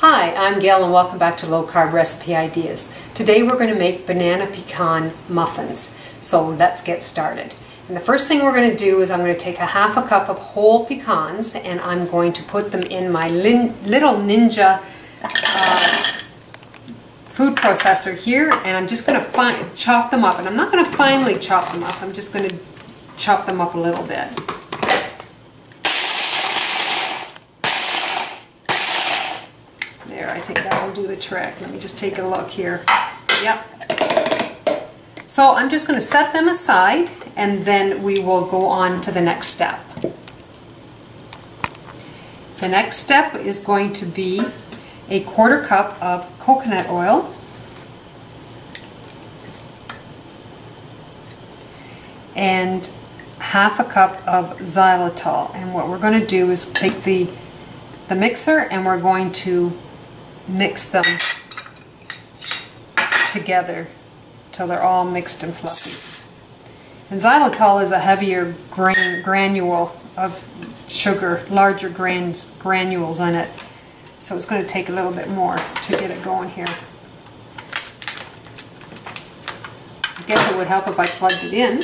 Hi, I'm Gail and welcome back to Low Carb Recipe Ideas. Today we're going to make banana pecan muffins. So let's get started. And the first thing we're going to do is I'm going to take a half a cup of whole pecans and I'm going to put them in my little Ninja food processor here, and I'm just going to chop them up. And I'm not going to finely chop them up, I'm just going to chop them up a little bit. There, I think that will do the trick. Let me just take a look here. Yep. So I'm just going to set them aside and then we will go on to the next step. The next step is going to be a quarter cup of coconut oil, and half a cup of xylitol. And what we're going to do is take the mixer and we're going to mix them together till they're all mixed and fluffy. And xylitol is a heavier granule of sugar, larger granules in it. So it's going to take a little bit more to get it going here. I guess it would help if I plugged it in.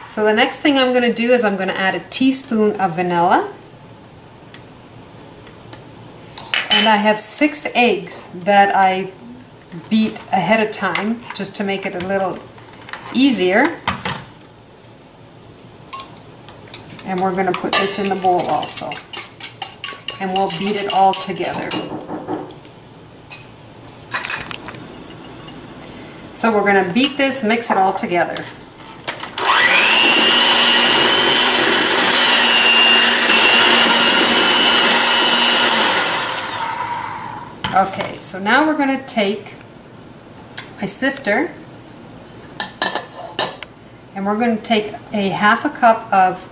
So the next thing I'm going to do is I'm going to add a teaspoon of vanilla. And I have 6 eggs that I beat ahead of time just to make it a little easier. And we're going to put this in the bowl also. And we'll beat it all together. So we're going to beat this, mix it all together. Okay, so now we're going to take a sifter and we're going to take a half a cup of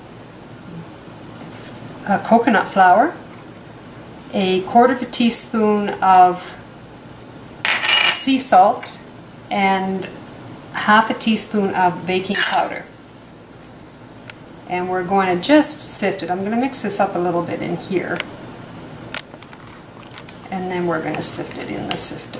coconut flour, a quarter of a teaspoon of sea salt, and half a teaspoon of baking powder. And we're going to just sift it. I'm going to mix this up a little bit in here. And then we're going to sift it in the sifter.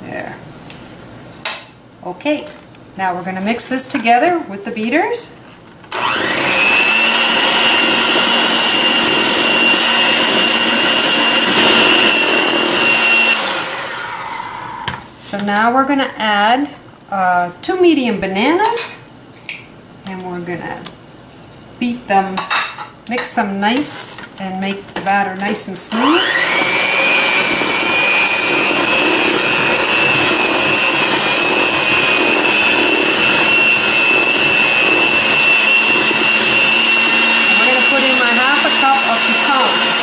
There. Okay. Now we're going to mix this together with the beaters. So now we're going to add 2 medium bananas, and we're going to beat them, mix them nice, and make the batter nice and smooth. Of pecans.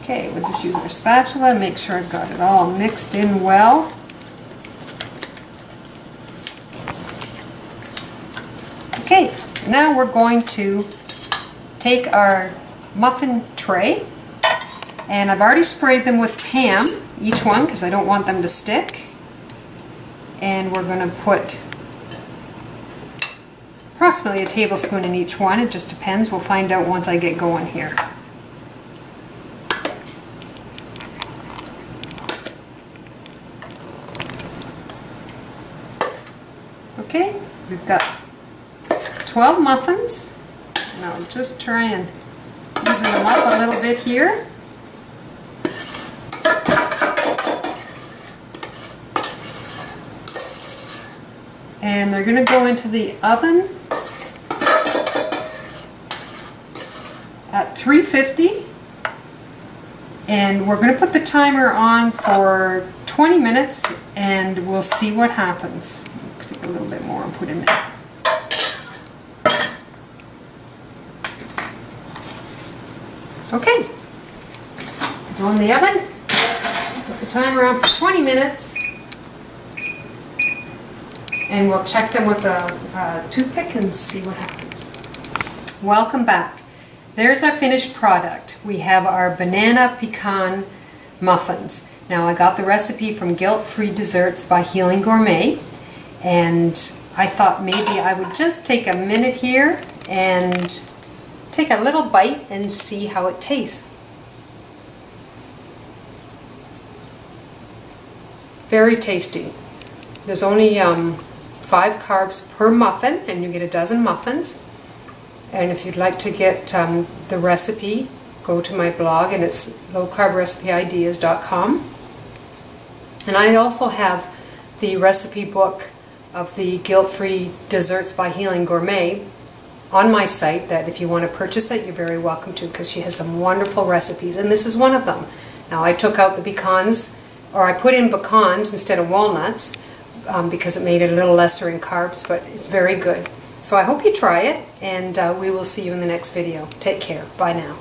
Okay, we'll just use our spatula, make sure I've got it all mixed in well. Okay, so now we're going to take our muffin tray, and I've already sprayed them with Pam, each one, because I don't want them to stick. And we're going to put approximately a tablespoon in each one. It just depends. We'll find out once I get going here. Okay, we've got 12 muffins. Now just try and even them up a little bit here. And they're going to go into the oven at 350 And we're going to put the timer on for 20 minutes and we'll see what happens. Take a little bit more and put in there. Okay, go in the oven, put the timer on for 20 minutes, and we'll check them with a toothpick and see what happens. Welcome back. There's our finished product. We have our banana pecan muffins. Now I got the recipe from Guilt-Free Desserts by Healing Gourmet, and I thought maybe I would just take a minute here and take a little bite and see how it tastes. Very tasty. There's only 5 carbs per muffin, and you get a dozen muffins. And if you'd like to get the recipe, go to my blog, and it's lowcarbrecipe-ideas.com. And I also have the recipe book of the Guilt-Free Desserts by Healing Gourmet on my site, that if you want to purchase it, you're very welcome to, because she has some wonderful recipes, and this is one of them. Now I took out the pecans, or I put in pecans instead of walnuts, because it made it a little lesser in carbs, but it's very good. So I hope you try it, and we will see you in the next video. Take care. Bye now.